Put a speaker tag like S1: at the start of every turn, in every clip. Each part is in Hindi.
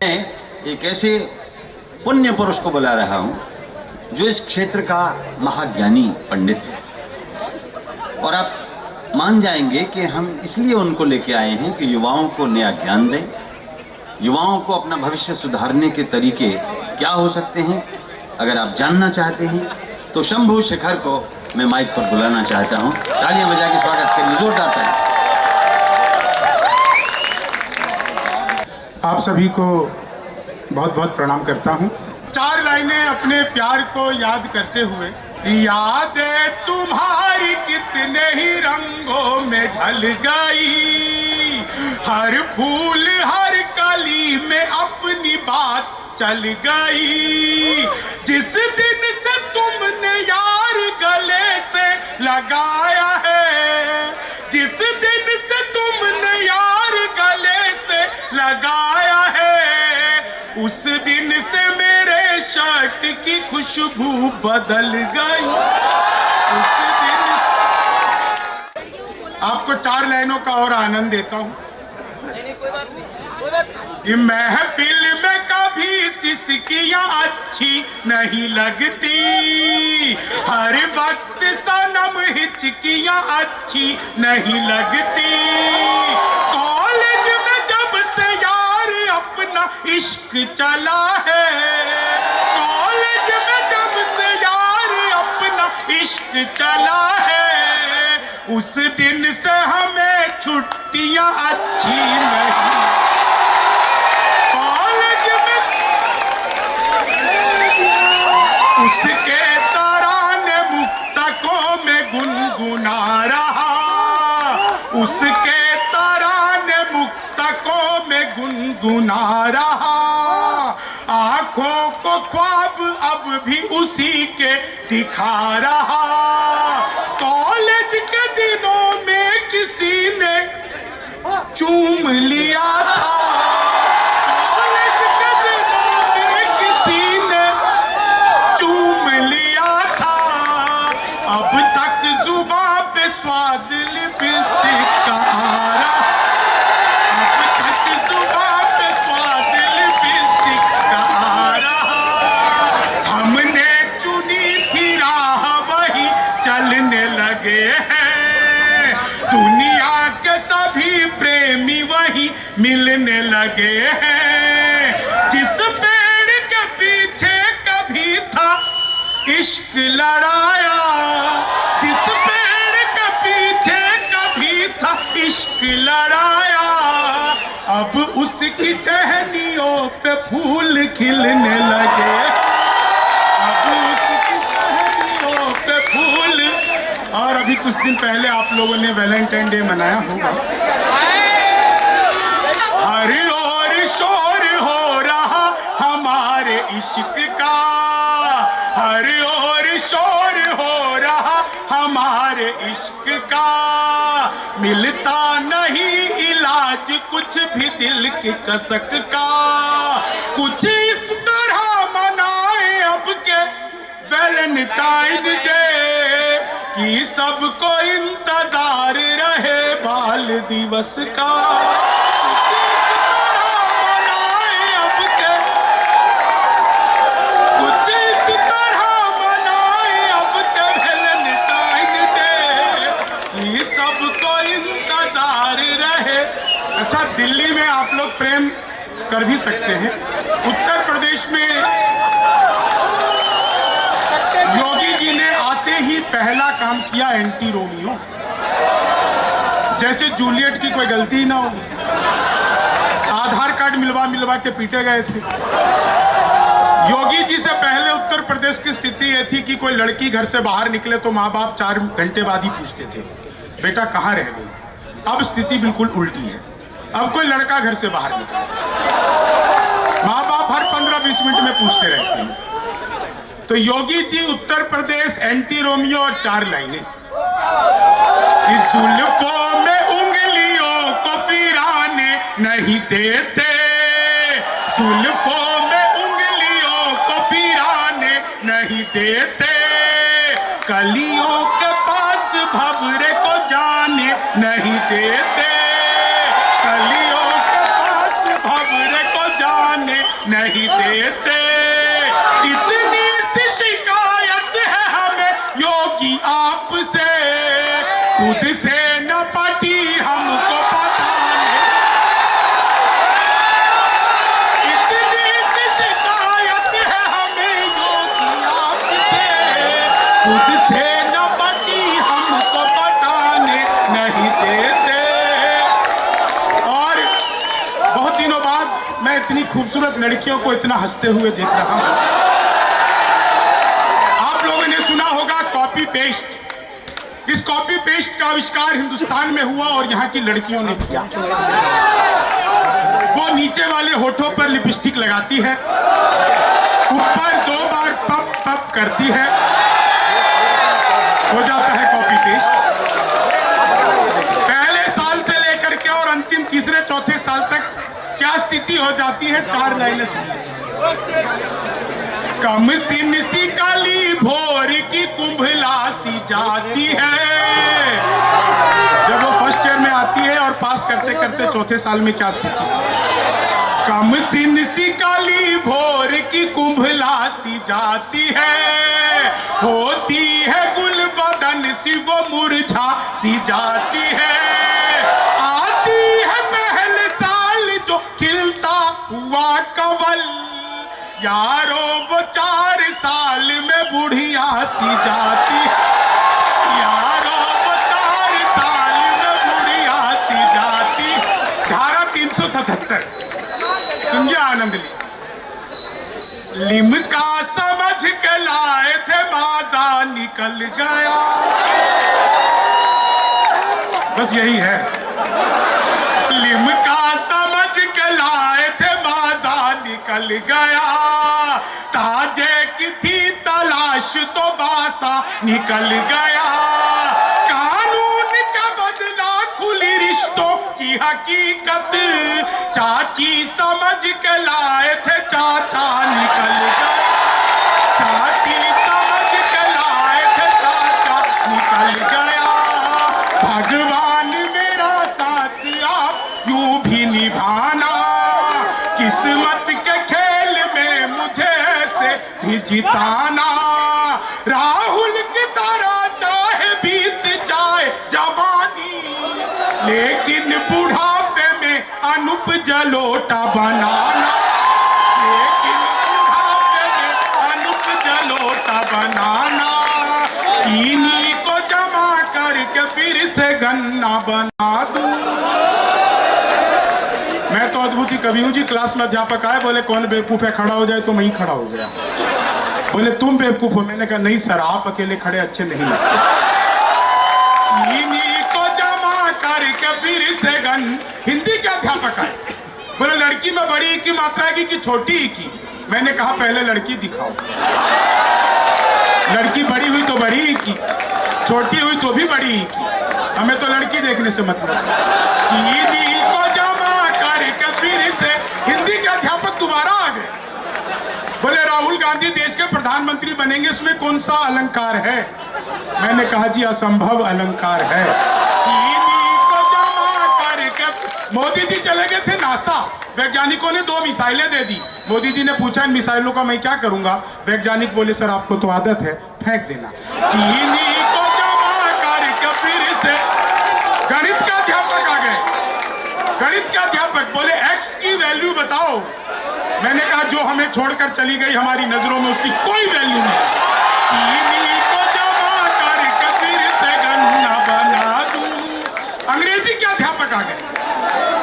S1: मैं एक ऐसे पुण्य पुरुष को बुला रहा हूं जो इस क्षेत्र का महाज्ञानी पंडित है, और आप मान जाएंगे कि हम इसलिए उनको लेके आए हैं कि युवाओं को नया ज्ञान दें, युवाओं को अपना भविष्य सुधारने के तरीके क्या हो सकते हैं। अगर आप जानना चाहते हैं तो शंभू शेखर को मैं माइक पर बुलाना चाहता हूं। तालियां बजा के स्वागत करिए, जोरदार तालियां।
S2: आप सभी को बहुत बहुत प्रणाम करता हूं। 4 लाइनें अपने प्यार को याद करते हुए। यादें तुम्हारी कितने ही रंगों में ढल गई, हर फूल हर कली में अपनी बात चल गई। जिस दिन से तुमने यार गले से लगाया है, जिस दिन से तुमने यार गले से लगाया है, उस दिन से मेरे शर्ट की खुशबू बदल गई। उस दिन आपको 4 लाइनों का और आनंद देता हूं। ये महफिल में कभी सिसकियां अच्छी नहीं लगती, हर वक्त सनम हिचकियां अच्छी नहीं लगती। कॉलेज में जब से यार अपना इश्क चला है, कॉलेज में जब से यार अपना इश्क चला है, उस दिन से हमें छुट्टियां अच्छी नहीं। उसके तराने मुक्तकों में गुनगुना रहा, उसके तराने मुक्तकों में गुनगुना रहा। आंखों को ख्वाब अब भी उसी के दिखा रहा। कॉलेज के दिनों में किसी ने चूम लिया था, कॉलेज के दिनों में किसी ने चूम लिया था। अब तक जुबान पे स्वाद लिपस्टिक का आ रहा, अब तक जुबान पे स्वाद लिपस्टिक का आ रहा। हमने चुनी थी राह वही चलने लगे हैं, दुनिया के सभी प्रेमी वही मिलने लगे हैं। जिस पेड़ के पीछे कभी था इश्क लड़ाया, जिस पेड़ के पीछे कभी था इश्क लड़ाया, अब उसकी टहनियों पे फूल खिलने लगे, अब उसकी टहनियों पे फूल। और अभी कुछ दिन पहले आप लोगों ने वैलेंटाइन डे मनाया होगा। हर ओर शोर हो रहा हमारे इश्क का, हर ओर शोर हो रहा हमारे इश्क का। मिलता नहीं इलाज कुछ भी दिल की कसक का, कुछ इस तरह मनाए अब के वैलेंटाइन डे कि सबको इंतजार रहे बाल दिवस का। कुछ इस तरह मनाए अब के, कुछ इस तरह मनाए अब के वैलेंटाइन डे कि सबको इंतजार रहे। अच्छा, दिल्ली में आप लोग प्रेम कर भी सकते हैं। उत्तर प्रदेश में योगी जी ने आते ही पहला काम किया एंटी रोमियो, जैसे जूलियट की कोई गलती ना हो। आधार कार्ड मिलवा के पीटे गए थे। योगी जी से पहले उत्तर प्रदेश की स्थिति यह थी कि कोई लड़की घर से बाहर निकले तो माँ बाप 4 घंटे बाद ही पूछते थे बेटा कहाँ रह गई। अब स्थिति बिल्कुल उल्टी है। अब कोई लड़का घर से बाहर निकले, माँ बाप हर 15-20 मिनट में पूछते रहते हैं। तो योगी जी उत्तर प्रदेश एंटी रोमियो और 4 लाइनें। इस जुल्फों में उंगलियों को फिराने नहीं देते, जुल्फों में उंगलियों को फिराने नहीं देते, कलियों के पास भंवरे को जाने नहीं देते, कलियों के पास भंवरे को जाने नहीं देते। इतनी सी शिकायत है हमें योगी आपसे, खुद से न पटी हमको पटाने। इतनी सी शिकायत है हमें योगी आपसे, खुद से न पटी हमको पटाने नहीं देते। और बहुत दिनों बाद मैं इतनी खूबसूरत लड़कियों को इतना हंसते हुए देख रहा हूं। आप लोगों ने सुना होगा कॉपी पेस्ट। इस कॉपी पेस्ट का आविष्कार हिंदुस्तान में हुआ और यहाँ की लड़कियों ने किया। वो नीचे वाले होठों पर लिपस्टिक लगाती है, ऊपर 2 बार पप पप करती है, हो जाता है कॉपी पेस्ट। पहले साल से लेकर के और अंतिम तीसरे चौथे साल तक क्या स्थिति हो जाती है, 4 लाइनें सुनिए। कम सिन सी काली भोर की कुंभला सी जाती है। जब वो फर्स्ट ईयर में आती है और पास करते करते चौथे साल में क्या स्थिति है। कम सिन सी काली भोर की कुंभला सी जाती है, होती है गुल बदन सी वो मुरझा सी जाती है। आती है महल साल जो खिलता हुआ कवल, यारो वो 4 साल में बुढ़िया सी जाती। यारो वो 4 साल में बुढ़िया सी जाती। धारा 377 सुनिए आनंद ली। लिमका समझ के लाए थे बाजा निकल गया। बस यही है। लिमका समझ के लाए थे बाजा निकल गया। ताजे की थी तलाश तो बासा निकल गया। कानून का बदला खुली रिश्तों की हकीकत, चाची समझ के लाए थे चाचा निकल गया। चाची समझ के लाए थे चाचा निकल गया। भगवान मेरा साथ आप यूं भी निभाना, किस्मत के खेल में मुझे ऐसे भी जिताना। राहुल की तरह चाहे बीत जाए जवानी, लेकिन बुढ़ापे में अनुप जलोटा बनाना। लेकिन बुढ़ापे में अनुप जलोटा बनाना। चीनी को जमा करके फिर से गन्ना बना दूं। मैं तो अद्भुत ही कवि हूं जी। क्लास में अध्यापक आए, बोले कौन बेवकूफ है, खड़ा हो जाए, तो मैं ही खड़ा हो गया। बोले तुम बेवकूफ हो। मैंने कहा नहीं सर, आप अकेले खड़े अच्छे नहीं लगते। चीनी को जमा करके फिर से गन। हिंदी के अध्यापक आए, बोले लड़की में बड़ी की मात्रा की कि छोटी की। मैंने कहा पहले लड़की दिखाओ। लड़की बड़ी हुई तो बड़ी की, छोटी हुई तो भी बड़ी की, हमें तो लड़की देखने से मतलब। चीनी को जमा करके फिर से। हिंदी के अध्यापक दोबारा आ गए, बोले राहुल गांधी देश के प्रधानमंत्री बनेंगे, इसमें कौन सा अलंकार है। मैंने कहा जी असंभव अलंकार है। चीनी को जमा करके। मोदी जी चले गए थे नासा, वैज्ञानिकों ने 2 मिसाइलें दे दी। मोदी जी ने पूछा इन मिसाइलों का मैं क्या करूंगा। वैज्ञानिक बोले सर आपको तो आदत है, फेंक देना। चीनी को जमा करके फिर से। गणित का अध्यापक आ गए। गणित के अध्यापक बोले x की वैल्यू बताओ। मैंने कहा जो हमें छोड़कर चली गई हमारी नजरों में उसकी कोई वैल्यू नहीं। चीनी को जमा करके फिर से गन्ना बना दूं। अंग्रेजी के अध्यापक आ गए,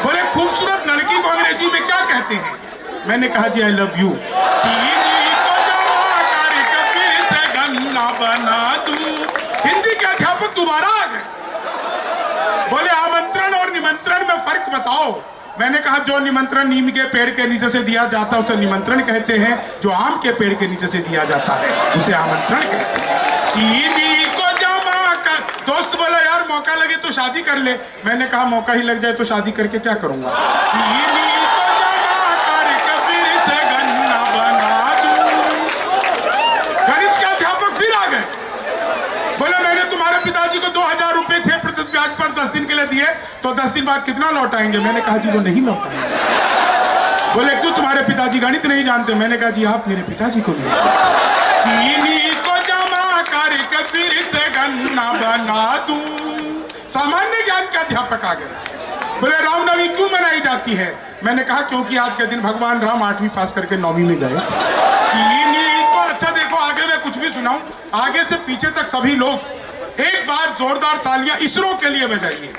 S2: बोले खूबसूरत लड़की को अंग्रेजी में क्या कहते हैं। मैंने कहा जी आई लव यू। चीनी को जमा करके फिर से गन्ना बना दूं। हिंदी के अध्यापक दोबारा आ गए, बोले आमंत्रण और निमंत्रण में फर्क बताओ। मैंने कहा जो निमंत्रण नीम के पेड़ के नीचे से दिया जाता है उसे निमंत्रण कहते हैं, जो आम के पेड़ के नीचे से दिया जाता है उसे आमंत्रण कहते हैं। चीनी को जमा कर। दोस्त बोला यार मौका लगे तो शादी कर ले। मैंने कहा मौका ही लग जाए तो शादी करके क्या करूंगा। चीनी को जमा करके फिर से गन्ना बना दूं। गणित के अध्यापक फिर आ गए, बोले मैंने तुम्हारे पिताजी को 2000 रुपए 6% ब्याज पर 10 दिन के लिए दिए, तो 10 दिन बाद कितना लौटाएंगे। मैंने कहा जी वो नहीं लौटाएंगे। बोले क्यों, तुम्हारे पिताजी गणित नहीं जानते? मैंने कहा जी आप मेरे पिताजी को नहीं। चीनी को जमा करके फिर से गन्ना बना दूं। सामान्य ज्ञान का अध्यापक आ गए। बोले रामनवमी क्यों मनाई जाती है? मैंने कहा क्योंकि आज के दिन भगवान राम 8वीं पास करके 9वीं में गए। चीनी को, अच्छा देखो आगे मैं कुछ भी सुनाऊं, आगे से पीछे तक सभी लोग एक बार जोरदार तालियां इसरो के लिए बजाइए।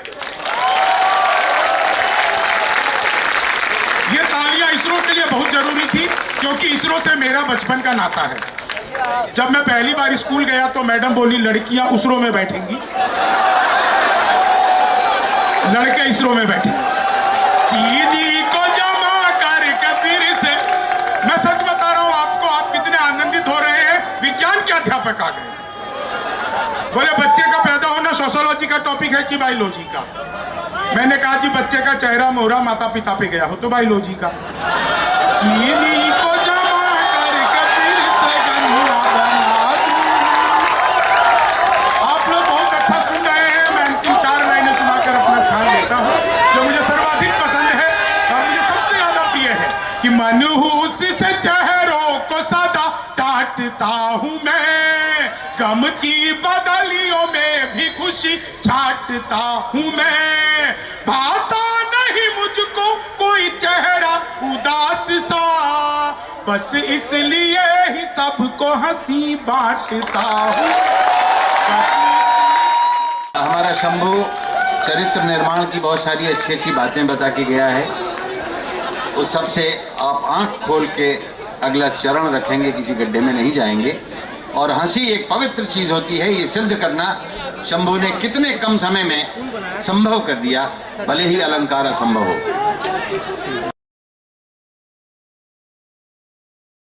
S2: ये तालियां इसरो के लिए बहुत जरूरी थी क्योंकि इसरो से मेरा बचपन का नाता है। जब मैं पहली बार स्कूल गया तो मैडम बोली लड़कियां उसरो में बैठेंगी, लड़के इसरो में बैठेंगे। चीनी को जमा करके फिर से, मैं सच बता रहा हूं आपको, आप कितने आनंदित हो रहे हैं, विज्ञान के अध्यापक आ गए। बोले बच्चे का पैदा होना सोशियोलॉजी का टॉपिक है कि बायोलॉजी का? मैंने कहा जी बच्चे का चेहरा मोहरा माता पिता पे गया हो तो बायोलॉजी का। चीनी को जमा करके फिर से गन्ना बना दूं। आप लोग बहुत अच्छा सुन रहे हैं। मैं अंतिम 4 लाइनें सुनाकर अपना स्थान लेता हूं जो मुझे सर्वाधिक पसंद है और मुझे सबसे ज्यादा प्रिय है कि मनहूस से चेहरों को सदा डांटता हूं मैं, गम की बदलियों में भी खुशी छाटता हूं मैं, भाता नहीं मुझको कोई चेहरा उदास सा, बस इसलिए ही सबको हंसी बांटता हूं।
S1: हमारा शंभू चरित्र निर्माण की बहुत सारी अच्छी अच्छी बातें बता के गया है। उस सब से आप आंख खोल के अगला चरण रखेंगे, किसी गड्ढे में नहीं जाएंगे। और हंसी एक पवित्र चीज होती है, ये सिद्ध करना शंभू ने कितने कम समय में संभव कर दिया, भले ही अलंकार असंभव हो।